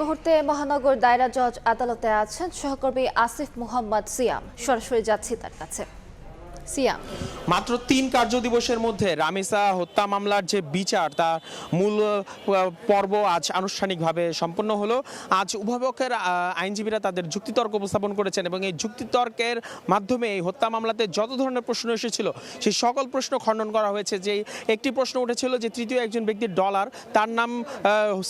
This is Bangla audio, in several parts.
মুহূর্তে মহানগর দায়রা জজ আদালতে আছেন সহকর্মী আসিফ মোহাম্মদ সিয়াম। সরাসরি যাচ্ছি তার কাছে। সিয়াম, মাত্র ৩ কার্যদিবসের মধ্যে রামিসা হত্যা মামলার যে বিচার তার মূল পর্ব আজ আনুষ্ঠানিকভাবে সম্পন্ন হলো। আজ উভয় পক্ষের আইনজীবীরা তাদের যুক্তিতর্ক উপস্থাপন করেছেন এবং এই যুক্তিতর্কের মাধ্যমে এই হত্যা মামলাতে যত ধরনের প্রশ্ন এসেছিল সেই সকল প্রশ্ন খণ্ডন করা হয়েছে। যে একটি প্রশ্ন উঠেছিল যে তৃতীয় একজন ব্যক্তির ডলার, তার নাম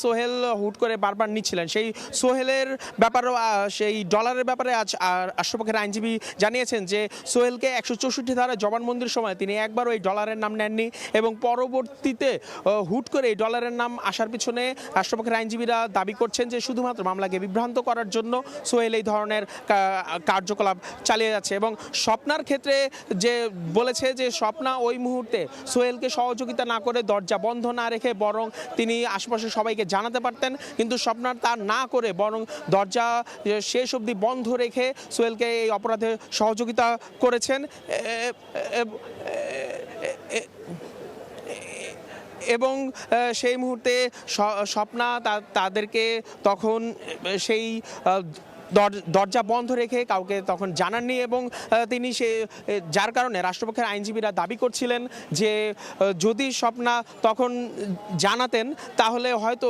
সোহেল হুট করে বারবার নিচ্ছিলেন, সেই সোহেলের ব্যাপারেও সেই ডলারের ব্যাপারে আজ রাষ্ট্রপক্ষের আইনজীবী জানিয়েছেন যে সোহেলকে ১৬৪ ধারা জবানবন্দির সময় তিনি একবার ওই ডলারের নাম নেননি এবং পরবর্তীতে হুট করে এই ডলারের নাম আসার পিছনে রাষ্ট্রপক্ষের আইনজীবীরা দাবি করছেন যে শুধুমাত্র মামলাকে বিভ্রান্ত করার জন্য সোহেল এই ধরনের কার্যকলাপ চালিয়ে যাচ্ছে। এবং স্বপ্নার ক্ষেত্রে যে বলেছে যে স্বপ্না ওই মুহূর্তে সোহেলকে সহযোগিতা না করে দরজা বন্ধ না রেখে বরং তিনি আশেপাশে সবাইকে জানাতে পারতেন, কিন্তু স্বপ্নার তা না করে বরং দরজা শেষ অবধি বন্ধ রেখে সোহেলকে এই অপরাধে সহযোগিতা করেছেন। এবং সেই মুহূর্তে স্বপ্না তাদেরকে তখন সেই দরজা বন্ধ রেখে কাউকে তখন জানাননি এবং তিনি যার কারণে রাষ্ট্রপক্ষের আইনজীবীরা দাবি করছিলেন যে যদি স্বপ্না তখন জানাতেন তাহলে হয়তো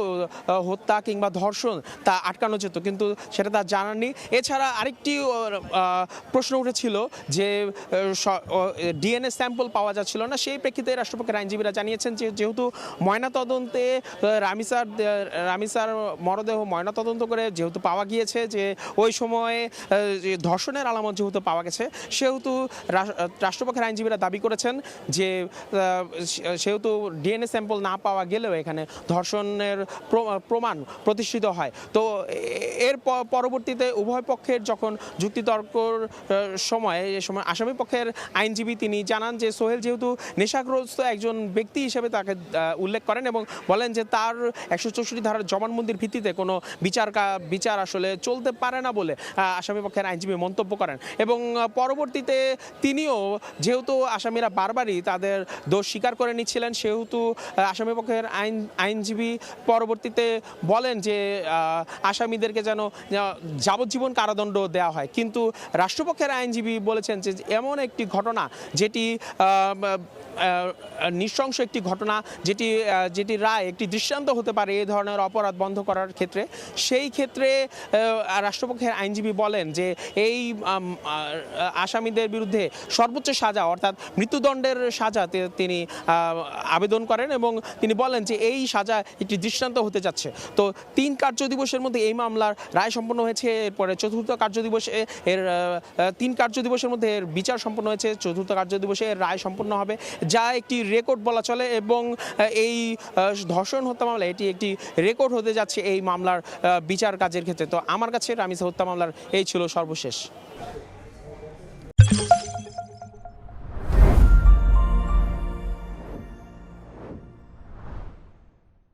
হত্যা কিংবা ধর্ষণ তা আটকানো যেত, কিন্তু সেটা তার জানাননি। এছাড়া আরেকটি প্রশ্ন উঠেছিল যে ডিএনএ স্যাম্পল পাওয়া যাচ্ছিল না, সেই প্রেক্ষিতে রাষ্ট্রপক্ষের আইনজীবীরা জানিয়েছেন যে যেহেতু ময়নাতদন্তে রামিসার মরদেহ ময়নাতদন্ত করে যেহেতু পাওয়া গিয়েছে যে ওই সময়ে ধর্ষণের আলামত যেহেতু পাওয়া গেছে, সেহেতু রাষ্ট্রপক্ষের আইনজীবীরা দাবি করেছেন যে সেহেতু ডিএনএ স্যাম্পল না পাওয়া গেলেও এখানে ধর্ষণের প্রমাণ প্রতিষ্ঠিত হয়। তো এর পরবর্তীতে উভয় পক্ষের যখন যুক্তিতর্কর সময় আসামি পক্ষের আইনজীবী তিনি জানান যে সোহেল যেহেতু নেশাগ্রস্ত একজন ব্যক্তি হিসেবে তাকে উল্লেখ করেন এবং বলেন যে তার ১৬৪ ধারার জবানবন্দির ভিত্তিতে কোনো বিচার আসলে চলতে পারে না বলে আসামি পক্ষের আইনজীবী মন্তব্য করেন। এবং পরবর্তীতে তিনিও যেহেতু আসামিরা বারবারই তাদের দোষ স্বীকার করে নিচ্ছিলেন, সেহেতু আসামি পক্ষের আইনজীবী পরবর্তীতে বলেন যে আসামিদেরকে যেন যাবজ্জীবন কারাদণ্ড দেওয়া হয়, কিন্তু রাষ্ট্রপক্ষের আইনজীবী বলেছেন যে এমন একটি ঘটনা যেটি নৃশংস একটি ঘটনা, যেটি রায় একটি দৃষ্টান্ত হতে পারে এই ধরনের অপরাধ বন্ধ করার ক্ষেত্রে, সেই ক্ষেত্রে রাষ্ট্রপক্ষের আইনজীবী বলেন যে এই আসামিদের বিরুদ্ধে সর্বোচ্চ সাজা অর্থাৎ মৃত্যুদণ্ডের সাজা তিনি আবেদন করেন এবং তিনি বলেন যে এই সাজা একটি দৃষ্টান্ত হতে যাচ্ছে। তো ৩ কার্যদিবসের মধ্যে এই মামলার রায় সম্পন্ন হয়েছে, এরপরে চতুর্থ কার্যদিবসে এর ৩ কার্যদিবসের মধ্যে এর বিচার সম্পন্ন হয়েছে, চতুর্থ কার্যদিবসে এর রায় সম্পন্ন হবে, যা একটি রেকর্ড বলা চলে এবং এই ধর্ষণ হত্যা মামলা এটি একটি রেকর্ড হতে যাচ্ছে এই মামলার বিচার কাজের ক্ষেত্রে। তো আমার কাছে রামিসা হত্যা মামলার এই ছিল সর্বশেষ।